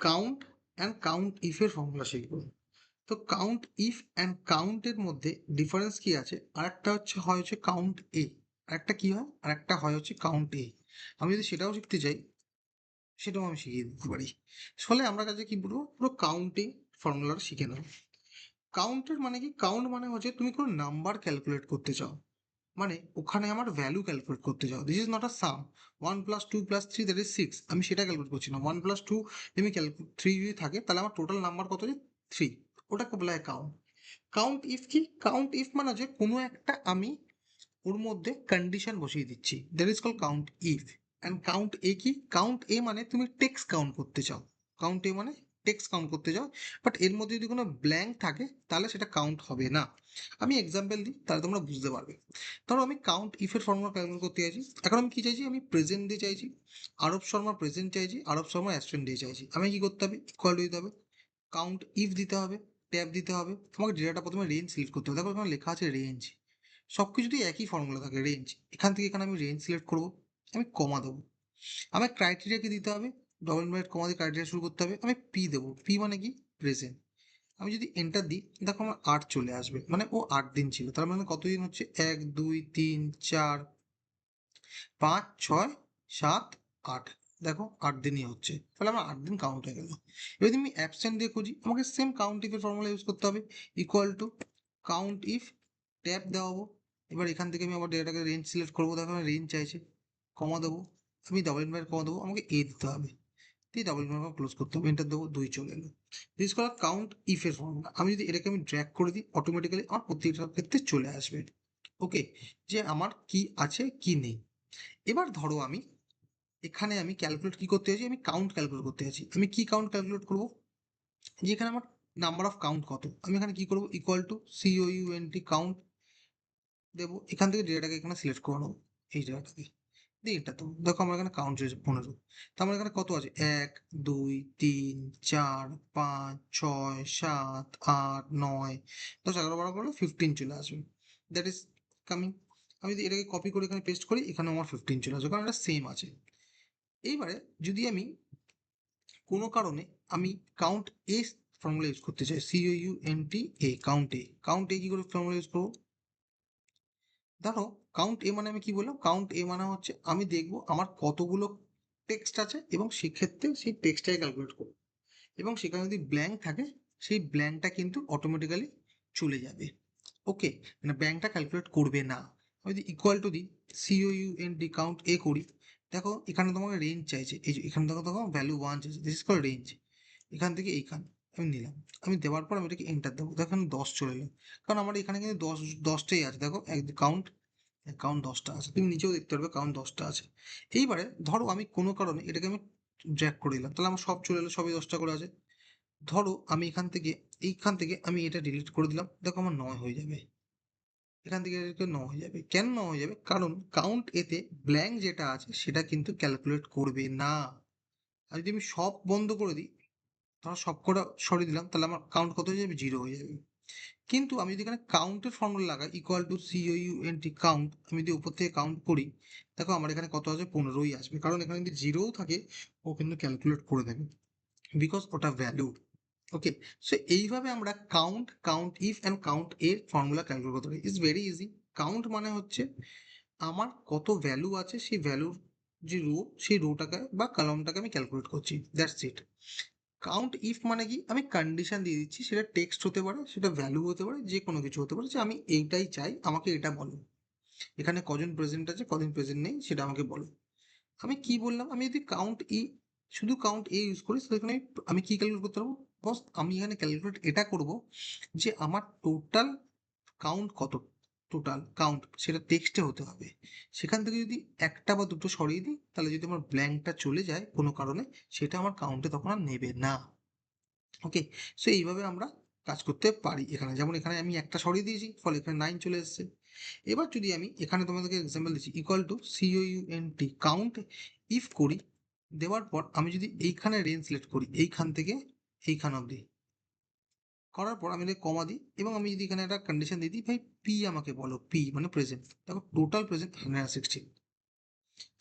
Count and count ইফের formula শিখব। তো কাউন্ট ইফ অ্যান্ড কাউন্টের মধ্যে ডিফারেন্স কি আছে, আরেকটা হচ্ছে কাউন্ট এ, আরেকটা কি হয়, আরেকটা হয় হচ্ছে কাউন্ট এ। আমি যদি সেটাও শিখতে চাই সেটাও আমি শিখিয়ে দিতে পারি। ফলে আমরা কাছে কি বলবো, পুরো কাউন্টিং ফর্মুলাটা শিখে নাও। কাউন্টের মানে কি, কাউন্ট মানে হচ্ছে তুমি কোনো নাম্বার ক্যালকুলেট করতে চাও, মানে ওখানে আমার ভ্যালু ক্যালকুলেট করতে চাও। This is not a some, 1 + 2 + 3 that is 6, আমি সেটা ক্যালকুলেট করছি না। 1 + 2 যদি ক্যালকুলেট 3 যদি থাকে তাহলে আমার টোটাল নাম্বার কত হচ্ছে 3, ওটাকে বলা হয় কাউন্ট। কাউন্ট ইফ কি, কাউন্ট ইফ মানে হচ্ছে কোনো একটা আমি ওর মধ্যে কন্ডিশন বসিয়ে দিচ্ছি, that is call count if. And count A কি, কাউন্ট এ মানে তুমি টেক্সট কাউন্ট করতে চাও। কাউন্ট এ মানে টেক্সট কাউন্ট করতে চাও, বাট এর মধ্যে যদি কোনো ব্ল্যাঙ্ক থাকে তাহলে সেটা কাউন্ট হবে না। আমি এক্সাম্পল দিই তাহলে তোমরা বুঝতে পারবে। ধরো আমি কাউন্ট ইফের ফর্মুলা ক্যালকুলেট করতে চাইছি, এখন আমি কি চাইছি, আমি প্রেজেন্ট দিয়ে চাইছি, আরব শর্মা প্রেজেন্ট চাইছি, আরব শর্মা অ্যাবসেন্ট দিয়ে চাইছি। আমি কি করতে হবে, ইকুয়াল দিতে হবে, কাউন্ট ইফ দিতে হবে, ট্যাব দিতে হবে, তোমাকে ডেটাটা প্রথমে রেঞ্জ সিলেক্ট করতে হবে। দেখো এখানে লেখা আছে রেঞ্জ, সব কিছুতেই একই ফর্মুলা থাকে রেঞ্জ। এখান থেকে এখানে আমি রেঞ্জ সিলেক্ট করবো, আমি কমা দেবো। আমার ক্রাইটেরিয়া কি দিতে হবে, ডবল ইনভার্ট কমা দিয়ে ক্রাইটেরিয়া শুরু করতে হবে। আমি পি দেবো, পি মানে কি, প্রেজেন্ট। আমি যদি এন্টার দিই দেখো আমার 8 চলে আসবে, মানে ও 8 দিন ছিল। তার মানে কতদিন হচ্ছে, 1 2 3 4 5 6 7 8, দেখো 8 দিনই হচ্ছে, তাহলে আমার 8 দিন কাউন্ট হয়ে গেল। এবার যদি আমি অ্যাবসেন্ট দিয়ে খুঁজি, আমাকে সেম কাউন্ট ইফের ফর্মুলা ইউজ করতে হবে, equal to count if tab দেওয়াবো। এবার এখান থেকে আমি আবার ডেটাটাকে রেঞ্জ সিলেক্ট করবো, দেখো আমার রেঞ্জ চাইছে, কমা দেবো, আমি ডবল ইনভার্ট কমা দেবো, আমাকে এ দিতে হবে, দিয়ে ডবল ইনভার্ট ক্লোজ করতে হবে, এন্টার দেবো, 2 চলে এলো। দিস কল কাউন্ট ইফের ফর্মুলা। আমি যদি এটাকে আমি ড্র্যাগ করে দিই অটোমেটিক্যালি আমার প্রত্যেকটা ক্ষেত্রে চলে আসবে। ওকে, যে আমার কি আছে কি নেই। এবার ধরো আমি এখানে আমি ক্যালকুলেট কি করতে চাইছি, আমি কাউন্ট ক্যালকুলেট করতে চাইছি। আমি কি কাউন্ট ক্যালকুলেট করবো, যে এখানে আমার নাম্বার অফ কাউন্ট কত, আমি এখানে কি করবো, ইকুয়াল টু COUNT কাউন্ট দেবো। এখান থেকে ডেটাটাকে এখানে সিলেক্ট করে নেবো, এই জায়গাটাকে দিয়ে এটা তো দেখো আমার এখানে কাউন্ট হয়েছে 15। তো আমার এখানে কত আছে, 1 2 3 4 5 6 7 8 9 10 11 12 করলে 15 চলে আসবে, দ্যাট ইজ কামিং। আমি যদি এটাকে কপি করে এখানে পেস্ট করি, এখানে আমার 15 চলে আসবে, কারণ এটা সেম আছে। এইবারে যদি আমি কোনো কারণে আমি কাউন্ট এ ফর্মুলা ইউজ করতে চাই, COUNT count A, count A কি করে ফর্মুলা ইউজ করবো, ধরো কাউন্ট এ মানে আমি কি বললাম, কাউন্ট এ মানে হচ্ছে আমি দেখবো আমার কতগুলো টেক্সট আছে এবং সেক্ষেত্রে সেই টেক্সটটাকে ক্যালকুলেট করবো, এবং সেখানে যদি ব্ল্যাঙ্ক থাকে সেই ব্ল্যাঙ্কটা কিন্তু অটোমেটিক্যালি চলে যাবে। ওকে, মানে ব্ল্যাঙ্কটা ক্যালকুলেট করবে না। আমি যদি ইকুয়াল টু দিই, COUNT কাউন্ট এ করি, দেখো এখানে তোমাকে রেঞ্জ চাইছে, এই যে এখানে দেখো দেখো ভ্যালু 1 চাইছে, দিস ইজ কল রেঞ্জ। এখান থেকে এইখান আমি নিলাম, আমি দেওয়ার পর আমি এটাকে এন্টার দেবো, দেখো এখানে 10 চলে এলো, কারণ আমার এখানে কিন্তু 10টাই আছে। দেখো কাউন্ট, কাউন্ট 10টা আছে, তুমি নিচেও দেখতে পারবে কাউন্ট 10টা আছে। এইবারে ধরো আমি কোনো কারণে এটাকে আমি ড্র্যাগ করে দিলাম, তাহলে আমার সব চলে এলো, সবই 10টা করে আছে। ধরো আমি এইখান থেকে আমি এটা ডিলিট করে দিলাম, দেখো আমার 9 হয়ে যাবে। এখান থেকে এটা 9 হয়ে যাবে, কেন 9 হয়ে যাবে, কারণ কাউন্ট এতে ব্ল্যাঙ্ক যেটা আছে সেটা কিন্তু ক্যালকুলেট করবে না। আর যদি আমি সব বন্ধ করে দিই, ধরো সব কটা সরিয়ে দিলাম, তাহলে আমার কাউন্ট কত হয়ে যাবে, 0 হয়ে যাবে। কিন্তু আমি যদি এখানে কাউন্টের ফর্মুলা লাগাই, ইকুয়াল টু COUNT কাউন্ট, আমি যদি উপর থেকে কাউন্ট করি, দেখো আমার এখানে কত আছে, 15ই আসবে, কারণ এখানে যদি জিরোও থাকে ও কিন্তু ক্যালকুলেট করে দেবে, বিকজ ওটা ভ্যালু। ওকে, সো এইভাবে আমরা count, count if and count এর ফর্মুলা ক্যালকুলেট করতে পারি। It's very easy. কাউন্ট মানে হচ্ছে আমার কত ভ্যালু আছে, সেই ভ্যালুর যে রো, সেই রোটাকে বা কলামটাকে আমি ক্যালকুলেট করছি, দ্যাটস ইট। কাউন্ট ইফ মানে কি, আমি কন্ডিশন দিয়ে দিচ্ছি, সেটা টেক্সট হতে পারে, সেটা ভ্যালু হতে পারে, যে কোনো কিছু হতে পারে, যে আমি এইটাই চাই, আমাকে এটা বলো, এখানে কজন প্রেজেন্ট আছে কদিন প্রেজেন্ট নেই সেটা আমাকে বলো। আমি কি বললাম, আমি যদি কাউন্ট ই, শুধু কাউন্ট এ ইউজ করি, সেখানে আমি কি ক্যালকুলেট করতে পারবো, বস আমি এখানে ক্যালকুলেট এটা করব যে আমার টোটাল কাউন্ট কত, টোটাল কাউন্ট সেটা টেক্সটে হতে হবে। সেখান থেকে যদি একটা বা দুটো সরিয়ে দিই, তাহলে যদি আমার ব্ল্যাঙ্কটা চলে যায় কোনো কারণে, সেটা আমার কাউন্টে তখন আর নেবে না। ওকে, সো এইভাবে আমরা কাজ করতে পারি। এখানে যেমন এখানে আমি একটা সরিয়ে দিয়েছি, ফলে এখানে 9 চলে এসেছে। এবার যদি আমি এখানে তোমাদেরকে এক্সাম্পল দিচ্ছি, equal to COUNT count if করি, দেওয়ার পর আমি যদি এইখানে রেঞ্জ সিলেক্ট করি, এইখান থেকে এইখান অবধি করার পর আমি এটাকে কমা দিই, এবং আমি যদি এখানে একটা কন্ডিশন দিয়ে দিই, ভাই পি আমাকে বলো, পি মানে প্রেজেন্ট, দেখো টোটাল প্রেজেন্ট 116।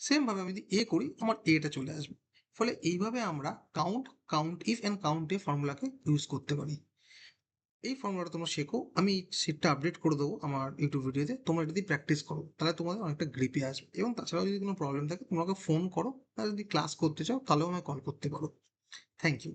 সেম ভাবে আমি যদি এ করি, আমার এটা চলে আসবে। ফলে এইভাবে আমরা count if and count A ফর্মুলাকে ইউজ করতে পারি। এই ফর্মুলাটা তোমরা শেখো, আমি সেটটা আপডেট করে দেবো আমার ইউটিউব ভিডিওতে, তোমরা এটা দিয়ে প্র্যাকটিস করো, তাহলে তোমাদের অনেকটা গ্রিপে আসবে। এবং তাছাড়াও যদি কোনো প্রবলেম থাকে তোমাকে ফোন করো, আর যদি ক্লাস করতে চাও তাহলেও আমাকে কল করতে পারো। Thank you.